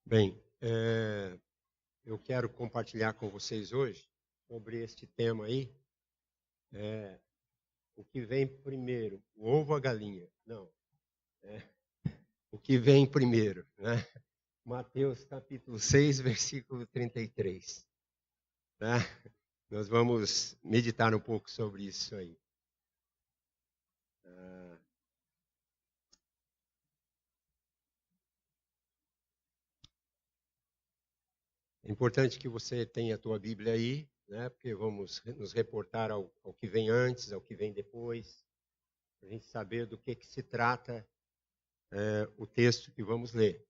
Bem, eu quero compartilhar com vocês hoje sobre este tema aí, o que vem primeiro, o ovo ou a galinha? Não, o que vem primeiro, né? Mateus capítulo 6, versículo 33, tá? Nós vamos meditar um pouco sobre isso aí. Ah, É importante que você tenha a tua Bíblia aí, né? Porque vamos nos reportar ao que vem antes, ao que vem depois, para a gente saber do que se trata o texto que vamos ler.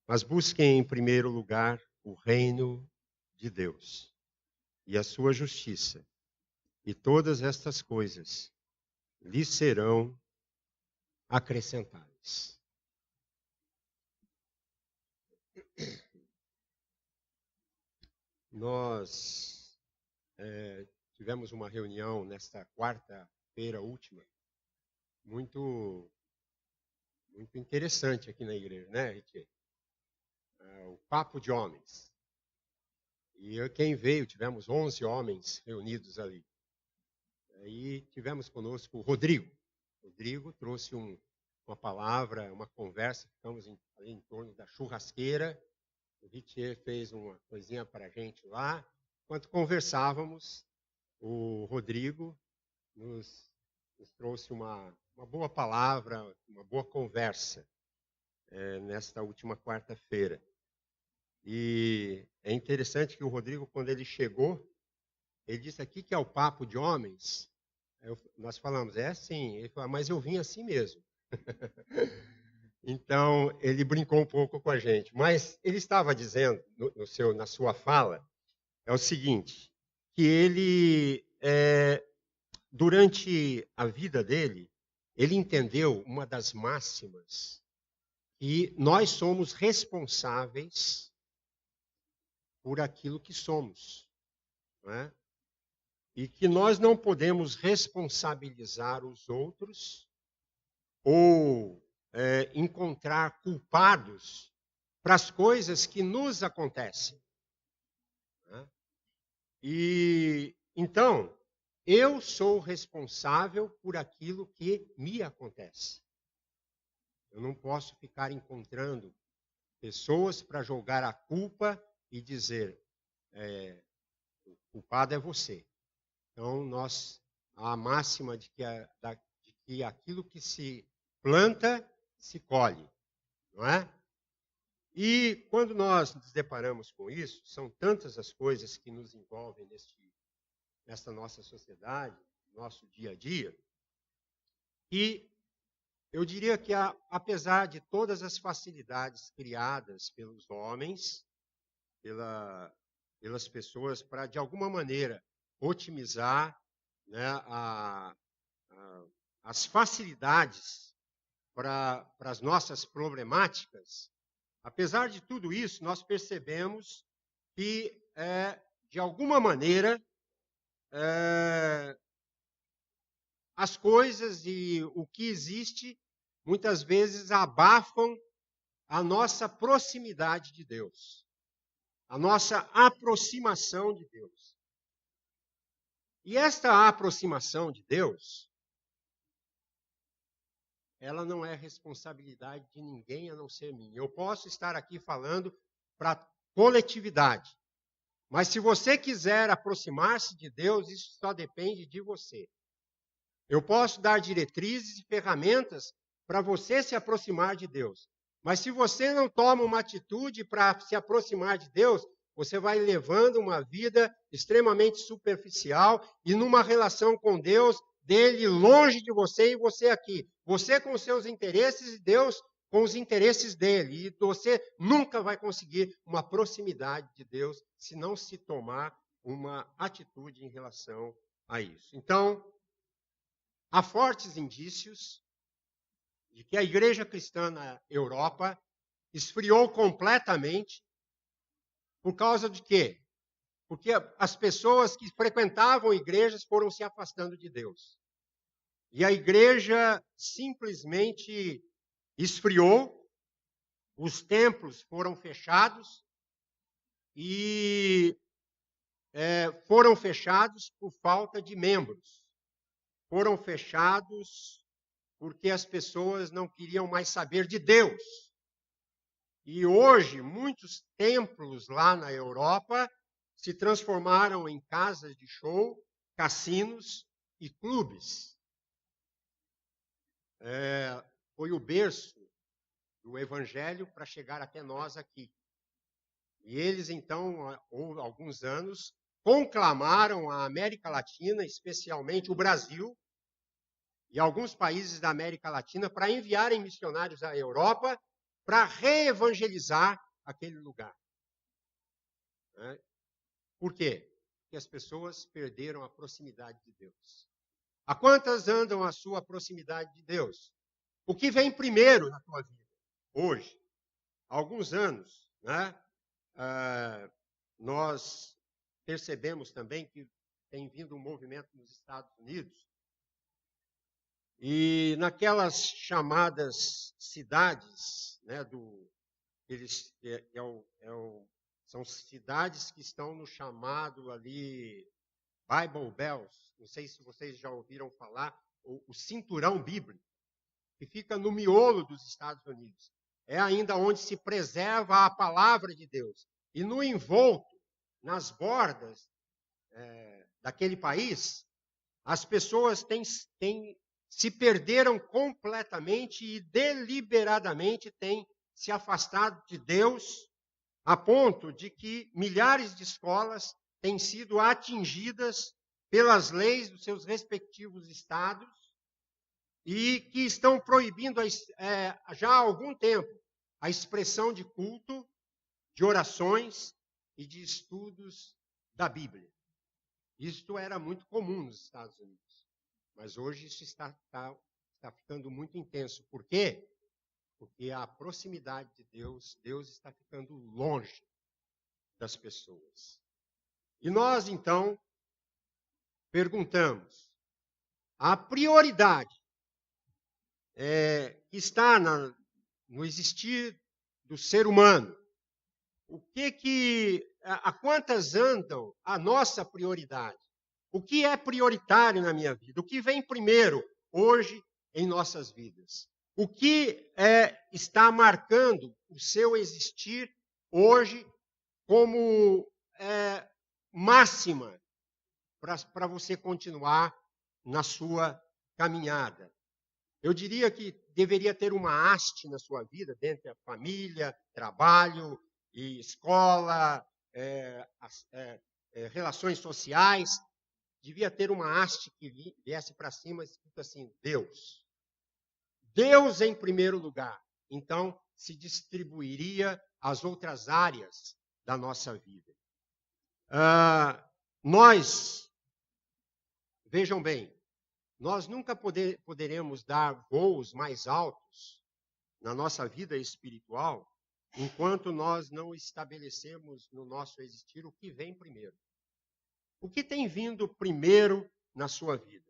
Mas busquem em primeiro lugar o reino de Deus e a sua justiça, e todas estas coisas lhes serão acrescentadas. Nós tivemos uma reunião nesta quarta-feira última, muito, muito interessante aqui na igreja, né, Ritie? O Papo de Homens. E quem veio, tivemos 11 homens reunidos ali. Aí tivemos conosco o Rodrigo. O Rodrigo trouxe uma palavra, uma conversa, ficamos ali em torno da churrasqueira. O Ritier fez uma coisinha para a gente lá. Enquanto conversávamos, o Rodrigo nos trouxe uma boa palavra, uma boa conversa nesta última quarta-feira. E é interessante que o Rodrigo, quando ele chegou, ele disse aqui que é o papo de homens. Nós falamos, é assim. Ele falou, mas eu vim assim mesmo. Então, ele brincou um pouco com a gente. Mas ele estava dizendo, na sua fala, é o seguinte, que ele, durante a vida dele, ele entendeu uma das máximas, que nós somos responsáveis por aquilo que somos, não é? E que nós não podemos responsabilizar os outros ou encontrar culpados para as coisas que nos acontecem. Né? E então, eu sou responsável por aquilo que me acontece. Eu não posso ficar encontrando pessoas para jogar a culpa e dizer, o culpado é você. Então, a máxima de que aquilo que se planta, se colhe, não é? E quando nós nos deparamos com isso, são tantas as coisas que nos envolvem nesta nossa sociedade, nosso dia a dia, e eu diria que, apesar de todas as facilidades criadas pelos homens, pelas pessoas, para, de alguma maneira, otimizar, né, as facilidades para as nossas problemáticas, apesar de tudo isso, nós percebemos que, de alguma maneira, as coisas e o que existe, muitas vezes abafam a nossa proximidade de Deus, a nossa aproximação de Deus. E esta aproximação de Deus, ela não é responsabilidade de ninguém a não ser minha. Eu posso estar aqui falando para a coletividade, mas se você quiser aproximar-se de Deus, isso só depende de você. Eu posso dar diretrizes e ferramentas para você se aproximar de Deus, mas se você não toma uma atitude para se aproximar de Deus, você vai levando uma vida extremamente superficial e numa relação com Deus, dele longe de você e você aqui. Você com os seus interesses e Deus com os interesses dele. E você nunca vai conseguir uma proximidade de Deus se não se tomar uma atitude em relação a isso. Então, há fortes indícios de que a igreja cristã na Europa esfriou completamente por causa de quê? Porque as pessoas que frequentavam igrejas foram se afastando de Deus. E a igreja simplesmente esfriou os templos foram fechados e foram fechados por falta de membros. Foram fechados porque as pessoas não queriam mais saber de Deus. E hoje, muitos templos lá na Europa se transformaram em casas de show, cassinos e clubes. Foi o berço do Evangelho para chegar até nós aqui. E eles, então, há alguns anos, conclamaram a América Latina, especialmente o Brasil, e alguns países da América Latina, para enviarem missionários à Europa para reevangelizar aquele lugar. Por quê? Porque as pessoas perderam a proximidade de Deus. A quantas andam a sua proximidade de Deus? O que vem primeiro na tua vida? Hoje, há alguns anos, nós percebemos também que tem vindo um movimento nos Estados Unidos e naquelas chamadas cidades, são cidades que estão no chamado ali Bible Belts, não sei se vocês já ouviram falar, o cinturão bíblico, que fica no miolo dos Estados Unidos. É ainda onde se preserva a palavra de Deus. E no envolto, nas bordas daquele país, as pessoas se perderam completamente e deliberadamente têm se afastado de Deus, a ponto de que milhares de escolas têm sido atingidas pelas leis dos seus respectivos estados e que estão proibindo já há algum tempo a expressão de culto, de orações e de estudos da Bíblia. Isto era muito comum nos Estados Unidos, mas hoje isso está ficando muito intenso. Por quê? Porque a proximidade de Deus está ficando longe das pessoas. E nós, então, perguntamos, a prioridade que está no existir do ser humano, a quantas andam a nossa prioridade? O que é prioritário na minha vida? O que vem primeiro hoje em nossas vidas? O que está marcando o seu existir hoje como máxima para você continuar na sua caminhada? Eu diria que deveria ter uma haste na sua vida, dentro da família, trabalho e escola, relações sociais. Devia ter uma haste que viesse para cima escrito assim, Deus. Deus em primeiro lugar. Então, se distribuiria as outras áreas da nossa vida. Vejam bem, nós nunca poderemos dar voos mais altos na nossa vida espiritual enquanto nós não estabelecemos no nosso existir o que vem primeiro. O que tem vindo primeiro na sua vida?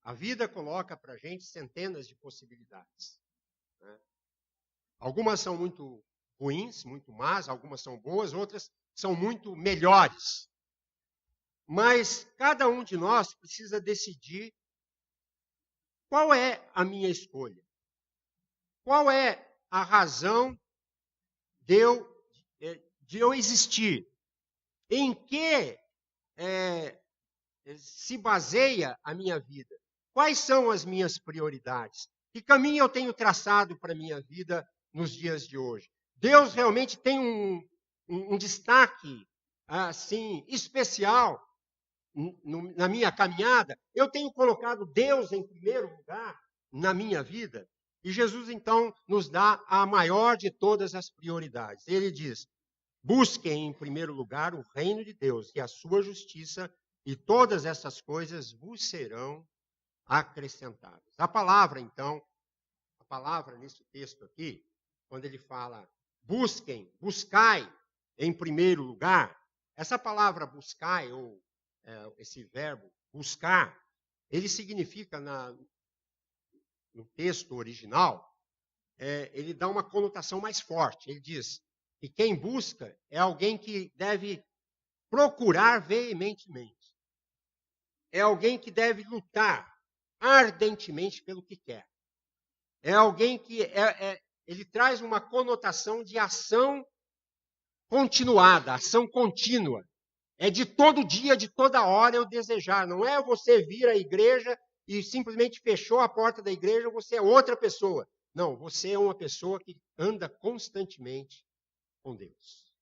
A vida coloca para a gente centenas de possibilidades. Algumas são muito ruins, muito más, algumas são boas, outras são muito melhores. Mas cada um de nós precisa decidir qual é a minha escolha. Qual é a razão de eu existir? Em que se baseia a minha vida? Quais são as minhas prioridades? Que caminho eu tenho traçado para a minha vida nos dias de hoje? Deus realmente tem um destaque assim especial na minha caminhada? Eu tenho colocado Deus em primeiro lugar na minha vida? E Jesus, então, nos dá a maior de todas as prioridades. Ele diz, busquem em primeiro lugar o reino de Deus e a sua justiça, e todas essas coisas vos serão acrescentadas. A palavra, então, nesse texto aqui, quando ele fala busquem, buscai em primeiro lugar, essa palavra buscai, ou esse verbo buscar, ele significa no texto original, ele dá uma conotação mais forte. Ele diz que quem busca é alguém que deve procurar veementemente. É alguém que deve lutar ardentemente pelo que quer. É alguém que ele traz uma conotação de ação continuada, ação contínua. É de todo dia, de toda hora eu desejar. Não é você vir à igreja e simplesmente fechou a porta da igreja, você é outra pessoa. Não, você é uma pessoa que anda constantemente com Deus,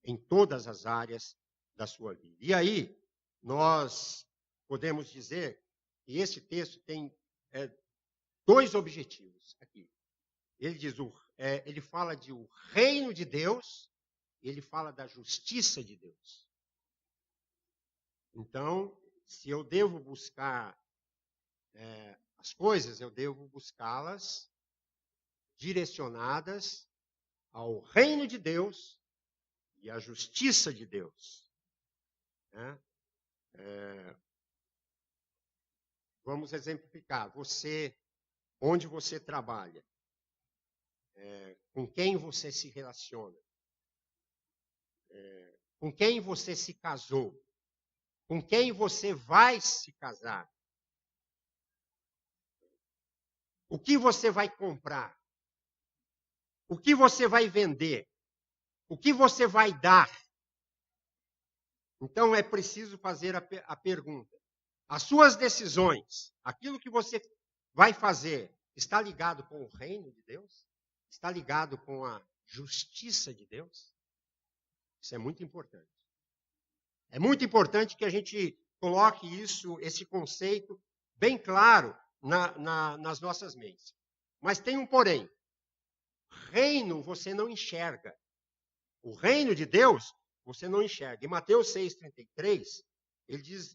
em todas as áreas da sua vida. E aí, nós podemos dizer que esse texto tem dois objetivos aqui. Ele diz, ele fala de o reino de Deus, e ele fala da justiça de Deus. Então, se eu devo buscar as coisas, eu devo buscá-las direcionadas ao reino de Deus e à justiça de Deus. Né? Vamos exemplificar. Onde você trabalha, com quem você se relaciona, com quem você se casou, com quem você vai se casar, o que você vai comprar, o que você vai vender, o que você vai dar. Então é preciso fazer a pergunta: as suas decisões, aquilo que você vai fazer, está ligado com o reino de Deus? Está ligado com a justiça de Deus? Isso é muito importante. É muito importante que a gente coloque esse conceito bem claro nas nossas mentes. Mas tem um porém. Reino você não enxerga. O reino de Deus você não enxerga. Em Mateus 6,33,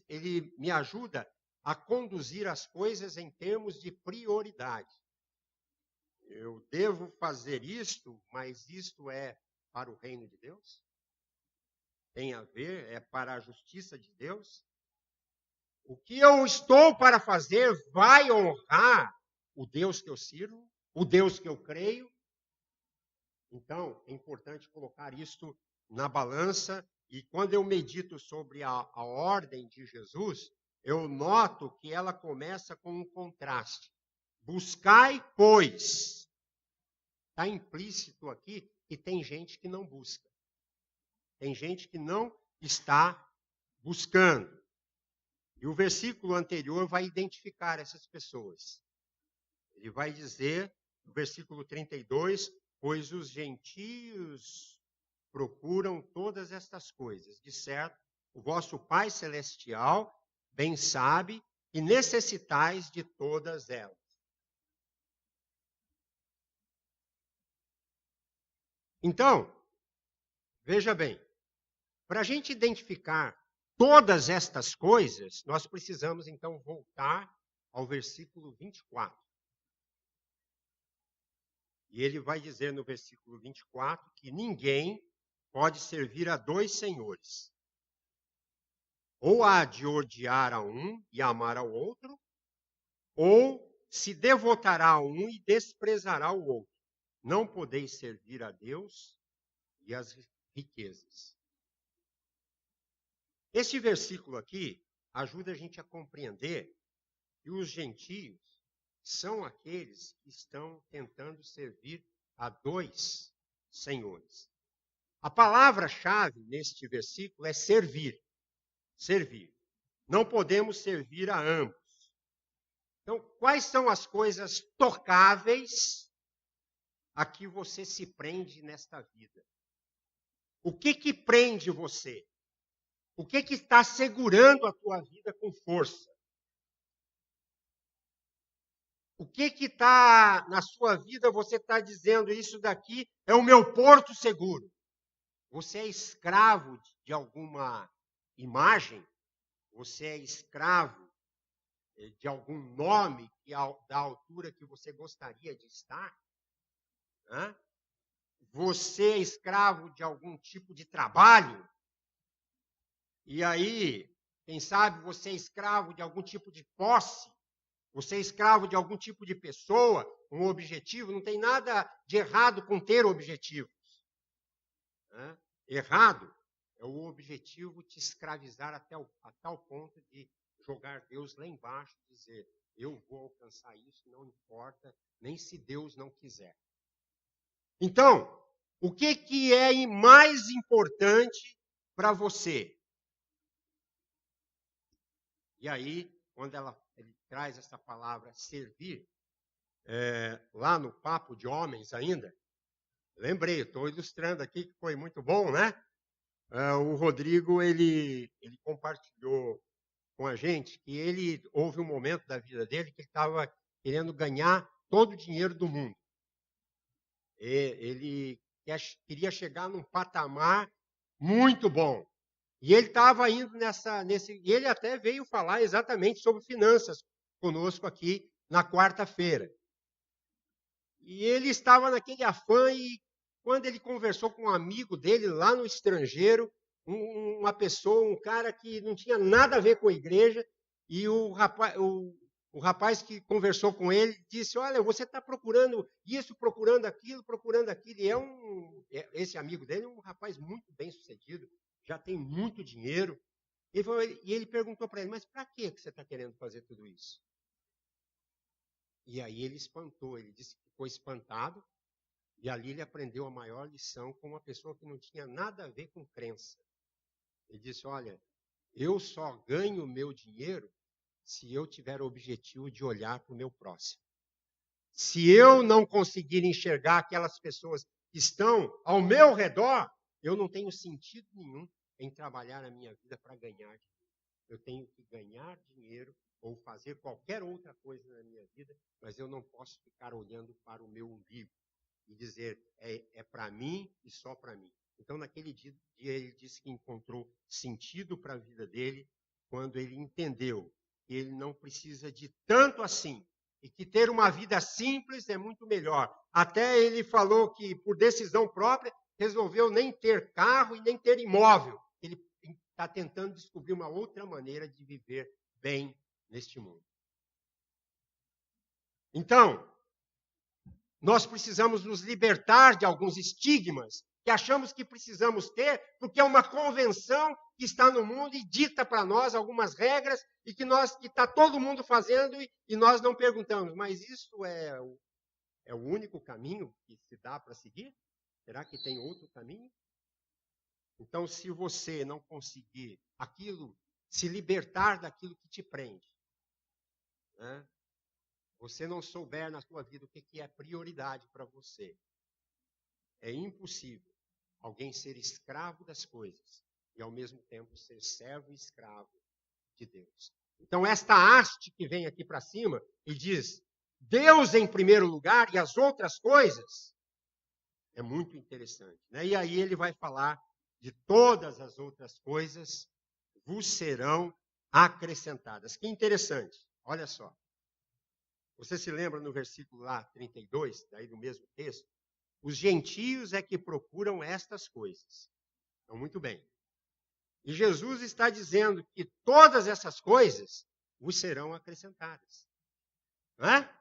ele me ajuda a conduzir as coisas em termos de prioridade. Eu devo fazer isto, mas isto é para o reino de Deus? Tem a ver, é para a justiça de Deus? O que eu estou para fazer vai honrar o Deus que eu sirvo, o Deus que eu creio? Então, é importante colocar isto na balança, e quando eu medito sobre a ordem de Jesus, eu noto que ela começa com um contraste. Buscai, pois. Está implícito aqui que tem gente que não busca. Tem gente que não está buscando. E o versículo anterior vai identificar essas pessoas. Ele vai dizer, no versículo 32, pois os gentios procuram todas estas coisas. De certo, o vosso Pai Celestial bem sabe que necessitais de todas elas. Então, veja bem, para a gente identificar todas estas coisas, nós precisamos então voltar ao versículo 24. E ele vai dizer no versículo 24 que ninguém pode servir a dois senhores. Ou há de odiar a um e amar ao outro, ou se devotará a um e desprezará o outro. Não podeis servir a Deus e às riquezas. Este versículo aqui ajuda a gente a compreender que os gentios são aqueles que estão tentando servir a dois senhores. A palavra-chave neste versículo é servir. Servir. Não podemos servir a ambos. Então, quais são as coisas tocáveis a que você se prende nesta vida? O que prende você? O que está segurando a tua vida com força? O que está na sua vida, você está dizendo, isso daqui é o meu porto seguro. Você é escravo de alguma imagem? Você é escravo de algum nome da altura que você gostaria de estar? Você é escravo de algum tipo de trabalho? E aí, quem sabe você é escravo de algum tipo de posse? Você é escravo de algum tipo de pessoa, um objetivo, não tem nada de errado com ter objetivos. Né? Errado é o objetivo te escravizar a tal ponto de jogar Deus lá embaixo e dizer, eu vou alcançar isso, não importa, nem se Deus não quiser. Então, o que é mais importante para você? E aí, quando ele traz essa palavra servir, lá no Papo de Homens ainda, lembrei, estou ilustrando aqui, que foi muito bom, né? O Rodrigo, ele compartilhou com a gente que houve um momento da vida dele que ele estava querendo ganhar todo o dinheiro do mundo. Ele queria chegar num patamar muito bom. E ele estava indo e ele até veio falar exatamente sobre finanças conosco aqui na quarta-feira. E ele estava naquele afã e quando ele conversou com um amigo dele lá no estrangeiro, uma pessoa, um cara que não tinha nada a ver com a igreja, e o rapaz que conversou com ele disse, olha, você está procurando isso, procurando aquilo, e esse amigo dele é um rapaz muito bem sucedido, já tem muito dinheiro. E ele perguntou para ele, mas para que você está querendo fazer tudo isso? E aí ele espantou, ele disse que ficou espantado, e ali ele aprendeu a maior lição com uma pessoa que não tinha nada a ver com crença. Ele disse, olha, eu só ganho meu dinheiro se eu tiver o objetivo de olhar para o meu próximo. Se eu não conseguir enxergar aquelas pessoas que estão ao meu redor, eu não tenho sentido nenhum em trabalhar a minha vida para ganhar dinheiro. Eu tenho que ganhar dinheiro ou fazer qualquer outra coisa na minha vida, mas eu não posso ficar olhando para o meu umbigo e dizer, é para mim e só para mim. Então, naquele dia, ele disse que encontrou sentido para a vida dele quando ele entendeu que ele não precisa de tanto assim e que ter uma vida simples é muito melhor. Até ele falou que, por decisão própria, resolveu nem ter carro e nem ter imóvel. Ele está tentando descobrir uma outra maneira de viver bem neste mundo. Então, nós precisamos nos libertar de alguns estigmas que achamos que precisamos ter, porque é uma convenção que está no mundo e dita para nós algumas regras e que está todo mundo fazendo e nós não perguntamos, mas isso é o único caminho que se dá para seguir? Será que tem outro caminho? Então, se você não conseguir se libertar daquilo que te prende, né? Você não souber na sua vida o que é prioridade para você, é impossível alguém ser escravo das coisas e, ao mesmo tempo, ser servo e escravo de Deus. Então, esta haste que vem aqui para cima e diz Deus em primeiro lugar e as outras coisas, é muito interessante. Né? E aí ele vai falar de todas as outras coisas vos serão acrescentadas. Que interessante, olha só. Você se lembra no versículo lá 32, daí do mesmo texto? Os gentios é que procuram estas coisas. Então, muito bem. E Jesus está dizendo que todas essas coisas vos serão acrescentadas. Não é?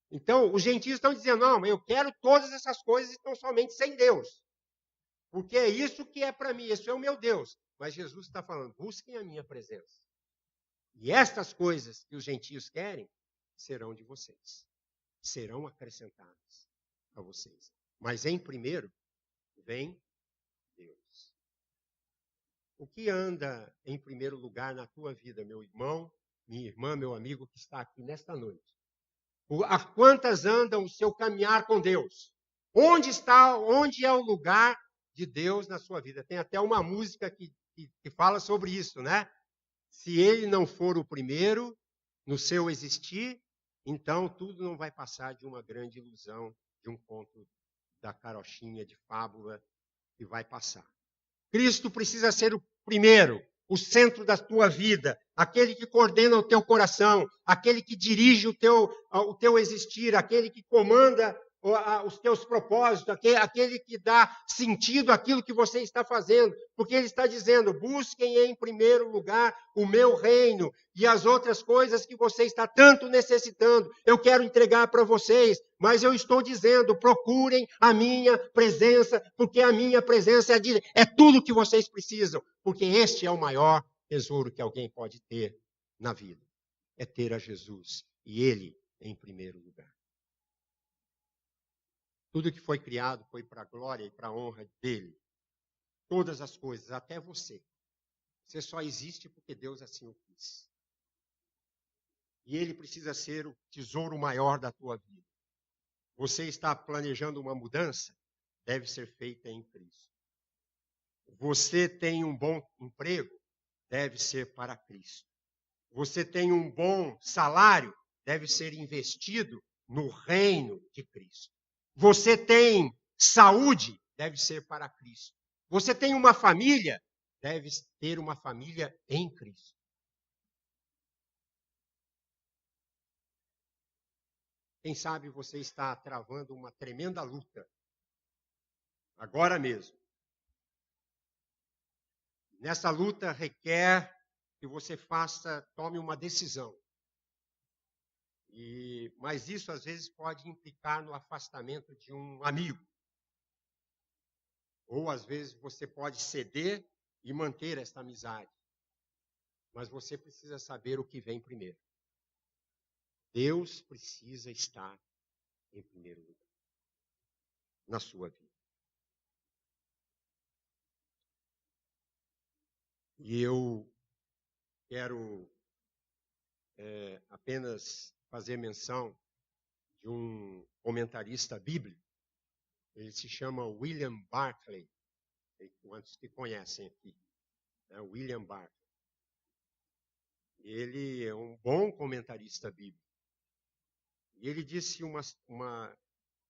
Então, os gentios estão dizendo, não, eu quero todas essas coisas, estão somente sem Deus. Porque é isso que é para mim, isso é o meu Deus. Mas Jesus está falando, busquem a minha presença. E estas coisas que os gentios querem, serão de vocês. Serão acrescentadas a vocês. Mas em primeiro, vem Deus. O que anda em primeiro lugar na tua vida, meu irmão, minha irmã, meu amigo que está aqui nesta noite? A quantas andam o seu caminhar com Deus? Onde é o lugar de Deus na sua vida? Tem até uma música que fala sobre isso, né? Se ele não for o primeiro no seu existir, então tudo não vai passar de uma grande ilusão, de um conto da carochinha, de fábula, que vai passar. Cristo precisa ser o primeiro, o centro da tua vida, aquele que coordena o teu coração, aquele que dirige o teu existir, aquele que comanda os teus propósitos, aquele que dá sentido àquilo que você está fazendo. Porque ele está dizendo, busquem em primeiro lugar o meu reino e as outras coisas que você está tanto necessitando. Eu quero entregar para vocês, mas eu estou dizendo, procurem a minha presença, porque a minha presença é tudo que vocês precisam. Porque este é o maior tesouro que alguém pode ter na vida. É ter a Jesus e ele em primeiro lugar. Tudo que foi criado foi para a glória e para a honra dele. Todas as coisas, até você. Você só existe porque Deus assim o quis. E ele precisa ser o tesouro maior da tua vida. Você está planejando uma mudança? Deve ser feita em Cristo. Você tem um bom emprego? Deve ser para Cristo. Você tem um bom salário? Deve ser investido no reino de Cristo. Você tem saúde? Deve ser para Cristo. Você tem uma família? Deve ter uma família em Cristo. Quem sabe você está travando uma tremenda luta, agora mesmo. Nessa luta requer que você tome uma decisão. Mas isso às vezes pode implicar no afastamento de um amigo. Ou às vezes você pode ceder e manter esta amizade. Mas você precisa saber o que vem primeiro. Deus precisa estar em primeiro lugar na sua vida. E eu quero apenas fazer menção de um comentarista bíblico. Ele se chama William Barclay. Quantos que conhecem aqui? William Barclay. Ele é um bom comentarista bíblico. E ele disse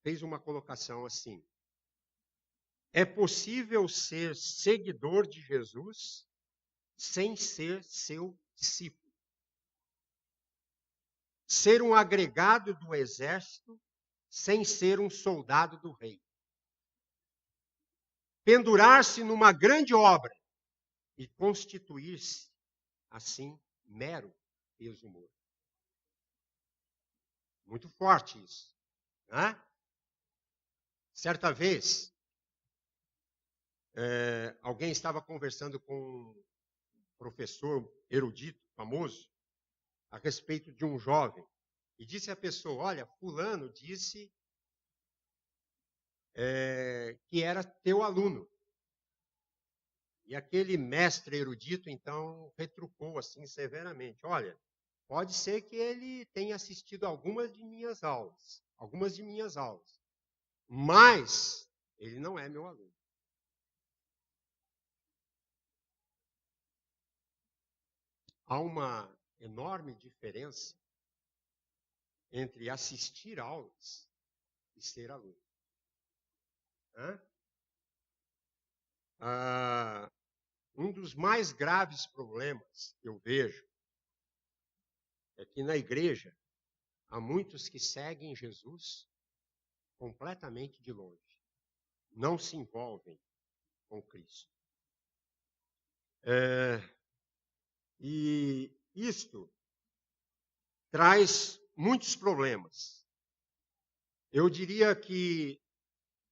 fez uma colocação assim: é possível ser seguidor de Jesus sem ser seu discípulo. Ser um agregado do exército sem ser um soldado do rei. Pendurar-se numa grande obra e constituir-se, assim, mero peso morto. Muito forte isso. Né? Certa vez, alguém estava conversando com um professor erudito, famoso, a respeito de um jovem. E disse à pessoa, olha, fulano disse que era teu aluno. E aquele mestre erudito, então, retrucou assim severamente, olha, pode ser que ele tenha assistido algumas de minhas aulas, mas ele não é meu aluno. Há uma enorme diferença entre assistir aulas e ser aluno. Um dos mais graves problemas que eu vejo é que na igreja há muitos que seguem Jesus completamente de longe. Não se envolvem com Cristo. E isto traz muitos problemas. Eu diria que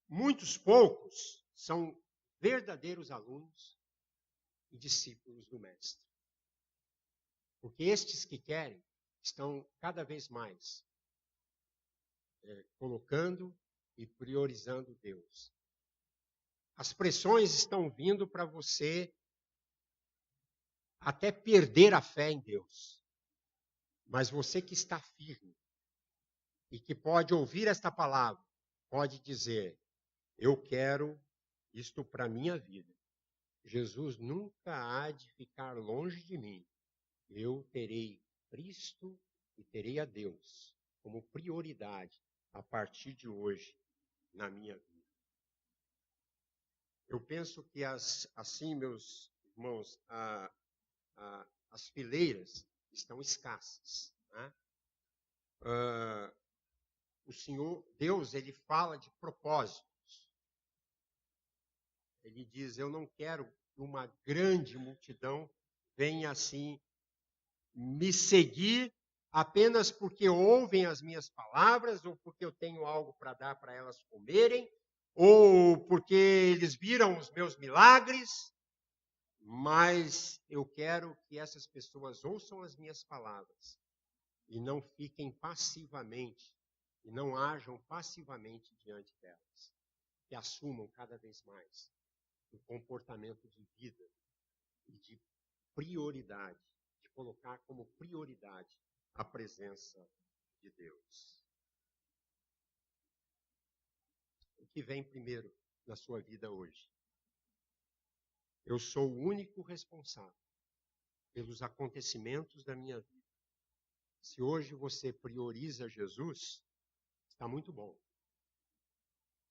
muitos poucos são verdadeiros alunos e discípulos do Mestre. Porque estes que querem estão cada vez mais colocando e priorizando Deus. As pressões estão vindo para você até perder a fé em Deus. Mas você que está firme e que pode ouvir esta palavra, pode dizer, eu quero isto para a minha vida. Jesus nunca há de ficar longe de mim. Eu terei Cristo e terei a Deus como prioridade a partir de hoje na minha vida. Eu penso que assim, meus irmãos, as fileiras estão escassas. Né? o Senhor, Deus, ele fala de propósitos. Ele diz: eu não quero que uma grande multidão venha assim me seguir apenas porque ouvem as minhas palavras, ou porque eu tenho algo para dar para elas comerem, ou porque eles viram os meus milagres, mas eu quero que essas pessoas ouçam as minhas palavras e não fiquem passivamente, e não ajam passivamente diante delas, que assumam cada vez mais um comportamento de vida e de prioridade, de colocar como prioridade a presença de Deus. O que vem primeiro na sua vida hoje? Eu sou o único responsável pelos acontecimentos da minha vida. Se hoje você prioriza Jesus, está muito bom.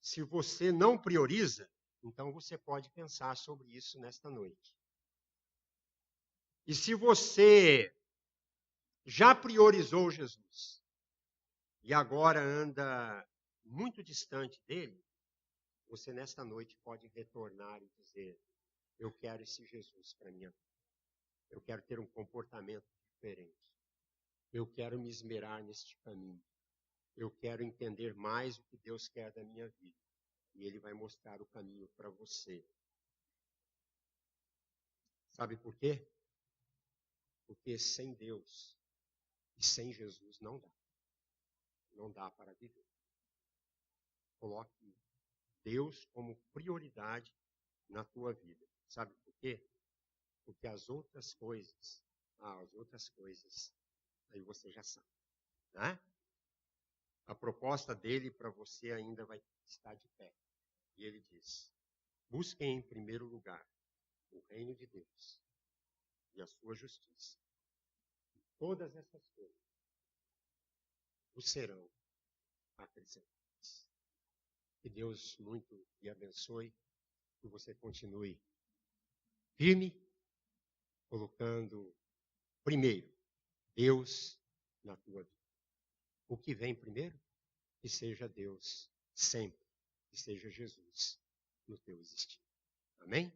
Se você não prioriza, então você pode pensar sobre isso nesta noite. E se você já priorizou Jesus e agora anda muito distante dele, você nesta noite pode retornar e dizer: eu quero esse Jesus para minha vida. Eu quero ter um comportamento diferente. Eu quero me esmerar neste caminho. Eu quero entender mais o que Deus quer da minha vida. E Ele vai mostrar o caminho para você. Sabe por quê? Porque sem Deus e sem Jesus não dá. Não dá para viver. Coloque Deus como prioridade na tua vida. Sabe por quê? Porque as outras coisas, aí você já sabe, né? A proposta dele para você ainda vai estar de pé. E ele diz: busquem em primeiro lugar o reino de Deus e a sua justiça. E todas essas coisas vos serão acrescentadas. Que Deus muito lhe abençoe, que você continue firme, colocando primeiro Deus na tua vida. O que vem primeiro? Que seja Deus sempre, que seja Jesus no teu existir. Amém?